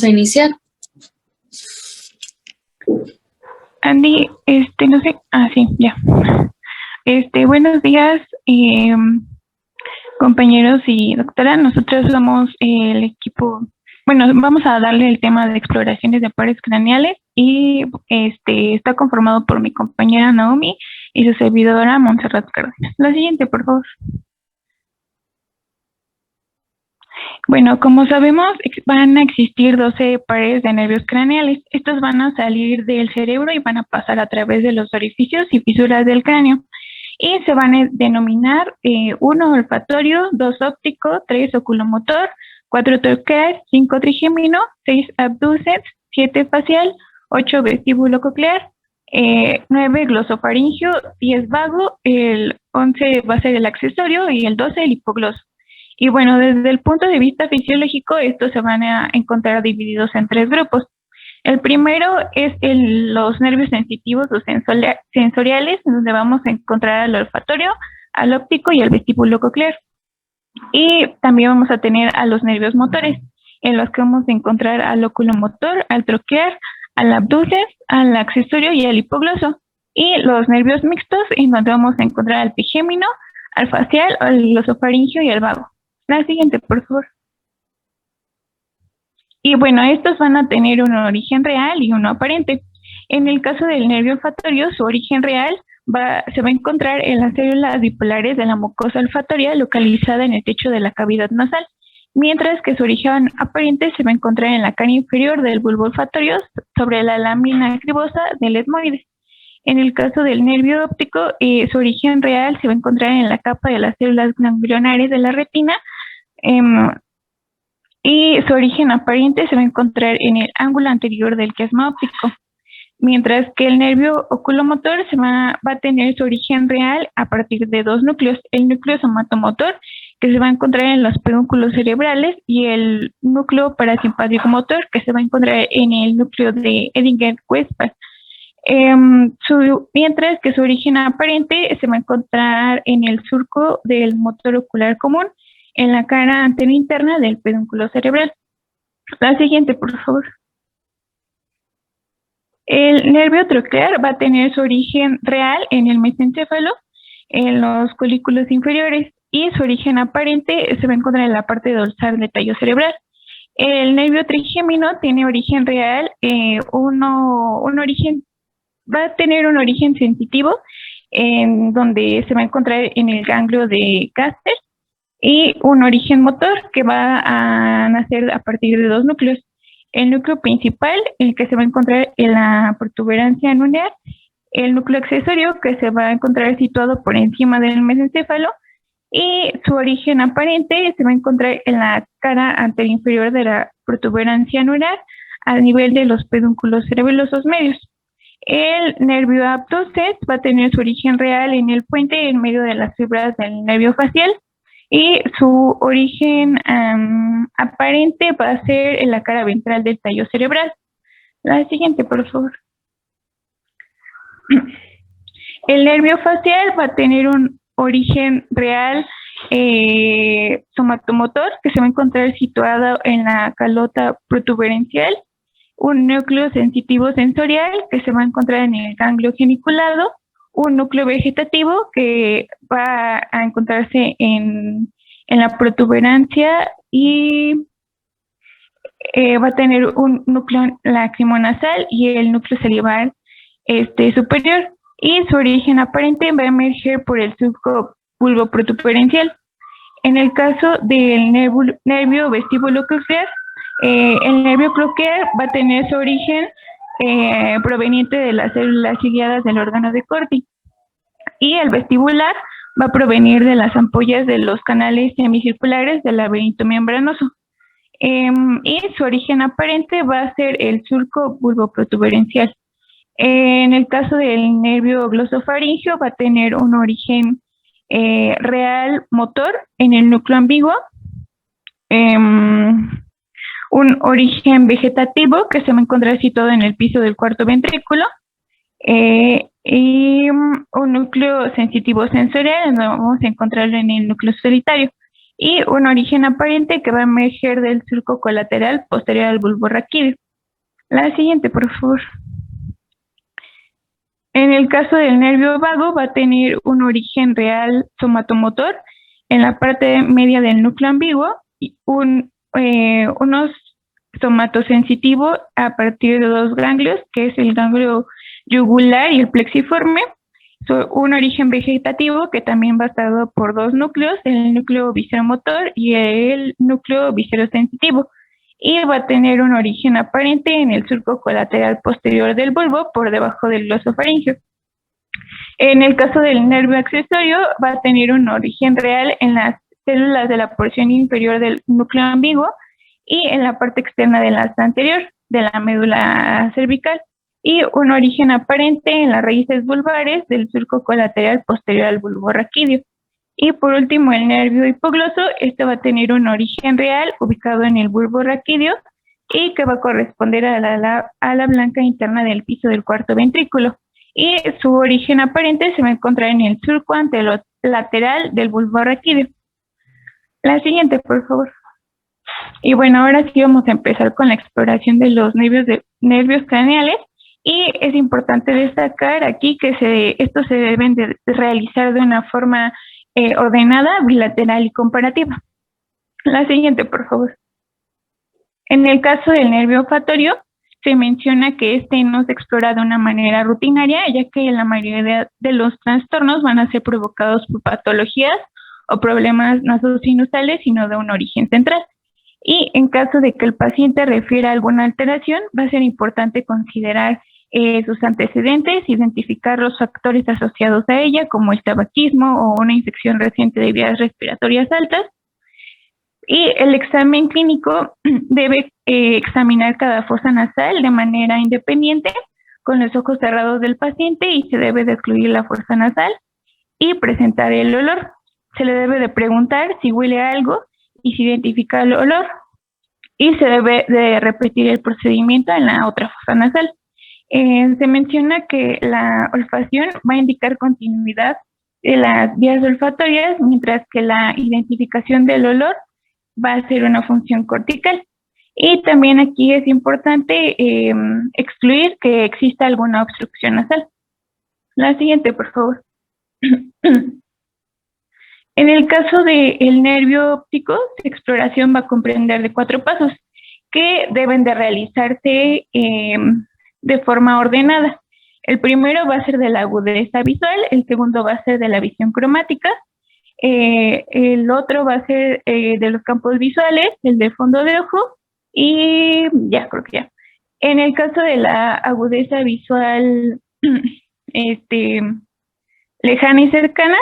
a iniciar. Andy, no sé, sí, ya. Buenos días, compañeros y doctora. Nosotros somos el equipo, bueno, vamos a darle el tema de exploraciones de pares craneales y está conformado por mi compañera Naomi y su servidora Montserrat Cárdenas. La siguiente, por favor. Bueno, como sabemos, van a existir 12 pares de nervios craneales. Estos van a salir del cerebro y van a pasar a través de los orificios y fisuras del cráneo. Y se van a denominar 1 olfatorio, 2 óptico, 3 oculomotor, 4 troqueal, 5 trigémino, 6 abducens, 7 facial, 8 vestíbulo coclear, 9 glosofaringio, 10 vago, el 11 va a ser el accesorio y el 12 el hipogloso. Y bueno, desde el punto de vista fisiológico, estos se van a encontrar divididos en 3 grupos. El primero es los nervios sensitivos o sensoriales, donde vamos a encontrar al olfatorio, al óptico y al vestíbulo coclear. Y también vamos a tener a los nervios motores, en los que vamos a encontrar al oculomotor, al troquear, al abducens, al accesorio y al hipogloso. Y los nervios mixtos, en donde vamos a encontrar al trigémino, al facial, al glosofaringio y al vago. La siguiente, por favor. Y bueno, estos van a tener un origen real y uno aparente. En el caso del nervio olfatorio, su origen real se va a encontrar en las células bipolares de la mucosa olfatoria localizada en el techo de la cavidad nasal, mientras que su origen aparente se va a encontrar en la cara inferior del bulbo olfatorio sobre la lámina cribosa del etmoide. En el caso del nervio óptico, su origen real se va a encontrar en la capa de las células ganglionares de la retina, y su origen aparente se va a encontrar en el ángulo anterior del quiasma óptico, mientras que el nervio oculomotor va a tener su origen real a partir de 2 núcleos: el núcleo somatomotor, que se va a encontrar en los pedúnculos cerebrales, y el núcleo parasimpático motor, que se va a encontrar en el núcleo de Edinger-Westphal. Mientras que su origen aparente se va a encontrar en el surco del motor ocular común, en la cara anterointerna del pedúnculo cerebral. La siguiente, por favor. El nervio troquear va a tener su origen real en el mesencéfalo, en los colículos inferiores, y su origen aparente se va a encontrar en la parte dorsal del tallo cerebral. El nervio trigémino tiene origen real, va a tener un origen sensitivo, en donde se va a encontrar en el ganglio de Gaster, y un origen motor que va a nacer a partir de 2 núcleos. El núcleo principal, el que se va a encontrar en la protuberancia anular, el núcleo accesorio, que se va a encontrar situado por encima del mesencéfalo, y su origen aparente se va a encontrar en la cara anterior de la protuberancia anular, a nivel de los pedúnculos cerebelosos medios. El nervio abducens va a tener su origen real en el puente en medio de las fibras del nervio facial, y su origen aparente va a ser en la cara ventral del tallo cerebral. La siguiente, por favor. El nervio facial va a tener un origen real somatomotor, que se va a encontrar situado en la calota protuberencial, un núcleo sensitivo sensorial, que se va a encontrar en el ganglio geniculado, un núcleo vegetativo, que va a encontrarse en la protuberancia, y va a tener un núcleo lacrimonasal y el núcleo salivar superior, y su origen aparente va a emerger por el surco bulboprotuberencial. En el caso del nervio vestíbulo coclear, el nervio coclear va a tener su origen proveniente de las células ciliadas del órgano de Corti, y el vestibular va a provenir de las ampollas de los canales semicirculares del laberinto membranoso. Y su origen aparente va a ser el surco bulboprotuberencial. En el caso del nervio glosofaringio, va a tener un origen real motor en el núcleo ambiguo, un origen vegetativo que se va a encontrar situado en el piso del cuarto ventrículo, y un núcleo sensitivo sensorial, donde vamos a encontrarlo en el núcleo solitario. y un origen aparente que va a emerger del surco colateral posterior al bulbo raquídeo. La siguiente, por favor. En el caso del nervio vago va a tener un origen real somatomotor en la parte media del núcleo ambiguo y unos somatosensitivo a partir de dos ganglios, que es el ganglio yugular y el plexiforme. Un origen vegetativo que también va estado por dos núcleos, el núcleo visceromotor y el núcleo viscerosensitivo, y va a tener un origen aparente en el surco colateral posterior del bulbo por debajo del glosofaringeo. En el caso del nervio accesorio va a tener un origen real en las células de la porción inferior del núcleo ambiguo y en la parte externa del asa anterior de la médula cervical, y un origen aparente en las raíces vulvares del surco colateral posterior al bulbo raquídeo. Y por último, el nervio hipogloso, este va a tener un origen real ubicado en el bulbo raquídeo y que va a corresponder a la blanca interna del piso del cuarto ventrículo. Y su origen aparente se va a encontrar en el surco anterolateral del bulbo raquídeo. La siguiente, por favor. Y bueno, ahora sí vamos a empezar con la exploración de los nervios craneales. Y es importante destacar aquí que estos se deben de realizar de una forma ordenada, bilateral y comparativa. La siguiente, por favor. En el caso del nervio olfatorio, se menciona que este no se explora de una manera rutinaria, ya que la mayoría de los trastornos van a ser provocados por patologías o problemas nasosinusales, sino de un origen central. Y en caso de que el paciente refiera a alguna alteración, va a ser importante considerar sus antecedentes, identificar los factores asociados a ella, como el tabaquismo o una infección reciente de vías respiratorias altas. Y el examen clínico debe examinar cada fosa nasal de manera independiente, con los ojos cerrados del paciente, y se debe de excluir la fosa nasal y presentar el olor. Se le debe de preguntar si huele a algo y se identifica el olor, y se debe de repetir el procedimiento en la otra fosa nasal. Se menciona que la olfacción va a indicar continuidad de las vías olfatorias, mientras que la identificación del olor va a ser una función cortical. Y también aquí es importante excluir que exista alguna obstrucción nasal. La siguiente, por favor. En el caso del nervio óptico, su exploración va a comprender de 4 pasos que deben de realizarse de forma ordenada. El primero va a ser de la agudeza visual, el segundo va a ser de la visión cromática, el otro va a ser de los campos visuales, el de fondo de ojo, y ya, creo que ya. En el caso de la agudeza visual lejana y cercana,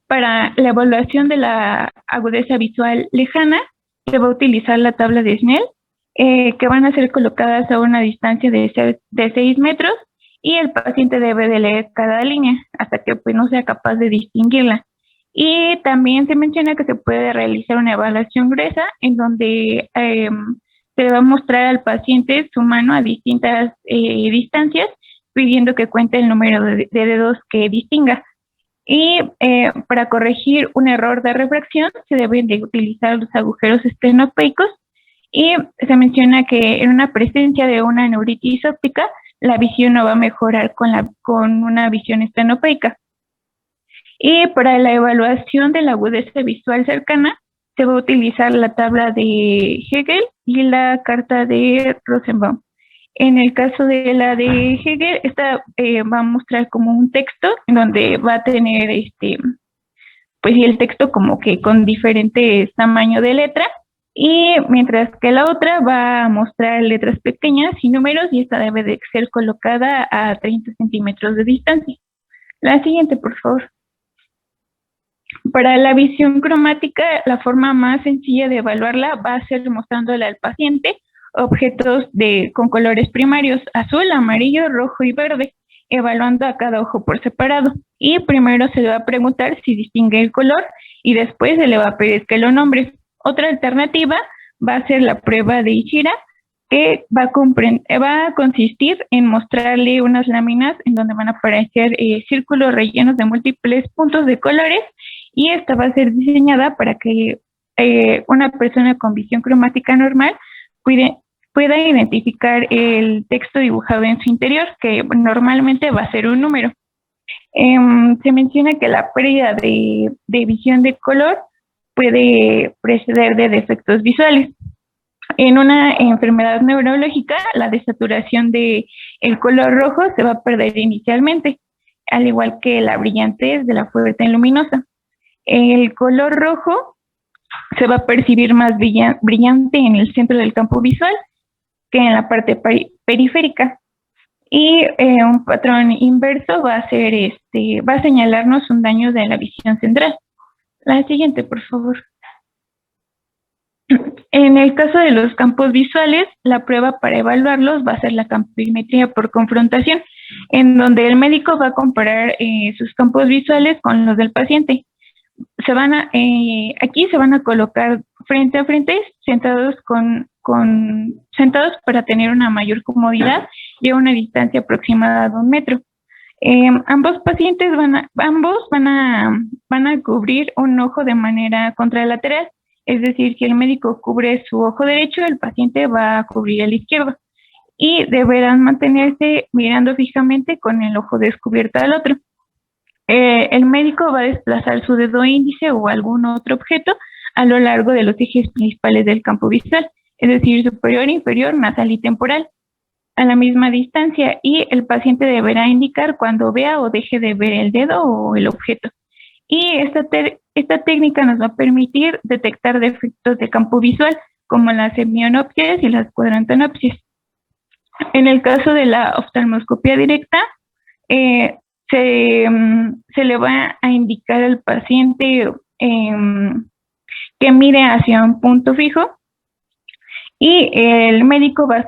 para la evaluación de la agudeza visual lejana, se va a utilizar la tabla de Snell, que van a ser colocadas a una distancia de 6 metros, y el paciente debe de leer cada línea hasta que pues, no sea capaz de distinguirla. Y también se menciona que se puede realizar una evaluación gruesa en donde se va a mostrar al paciente su mano a distintas distancias, pidiendo que cuente el número de dedos que distinga. Y para corregir un error de refracción se deben de utilizar los agujeros estenopeicos, y se menciona que en una presencia de una neuritis óptica la visión no va a mejorar con una visión estenopeica. Y para la evaluación de la agudeza visual cercana se va a utilizar la tabla de Hegel y la carta de Rosenbaum. En el caso de la de Hegel, esta va a mostrar como un texto en donde va a tener pues el texto como que con diferentes tamaños de letra, y mientras que la otra va a mostrar letras pequeñas y números, y esta debe de ser colocada a 30 centímetros de distancia. La siguiente, por favor. Para la visión cromática, la forma más sencilla de evaluarla va a ser mostrándole al paciente objetos con colores primarios: azul, amarillo, rojo y verde, evaluando a cada ojo por separado. Y primero se le va a preguntar si distingue el color y después se le va a pedir que lo nombre. Otra alternativa va a ser la prueba de Ishida, que va a consistir en mostrarle unas láminas en donde van a aparecer círculos rellenos de múltiples puntos de colores, y esta va a ser diseñada para que una persona con visión cromática normal pueda identificar el texto dibujado en su interior, que normalmente va a ser un número. Se menciona que la pérdida de visión de color puede preceder de defectos visuales. En una enfermedad neurológica, la desaturación del color rojo se va a perder inicialmente, al igual que la brillantez de la fuente luminosa. El color rojo se va a percibir más brillante en el centro del campo visual que en la parte periférica. Y un patrón inverso va a ser va a señalarnos un daño de la visión central. La siguiente, por favor. En el caso de los campos visuales, la prueba para evaluarlos va a ser la campimetría por confrontación, en donde el médico va a comparar sus campos visuales con los del paciente. Aquí se van a colocar frente a frente, sentados sentados para tener una mayor comodidad y a una distancia aproximada de 1 metro. Ambos pacientes van a cubrir un ojo de manera contralateral, es decir, si el médico cubre su ojo derecho, el paciente va a cubrir el izquierdo y deberán mantenerse mirando fijamente con el ojo descubierto al otro. El médico va a desplazar su dedo índice o algún otro objeto a lo largo de los ejes principales del campo visual, es decir, superior, inferior, nasal y temporal, a la misma distancia, y el paciente deberá indicar cuando vea o deje de ver el dedo o el objeto. Y esta técnica nos va a permitir detectar defectos de campo visual, como las hemianopsias y las cuadrantanopsias. En el caso de la oftalmoscopia directa, se le va a indicar al paciente que mire hacia un punto fijo, y el médico va a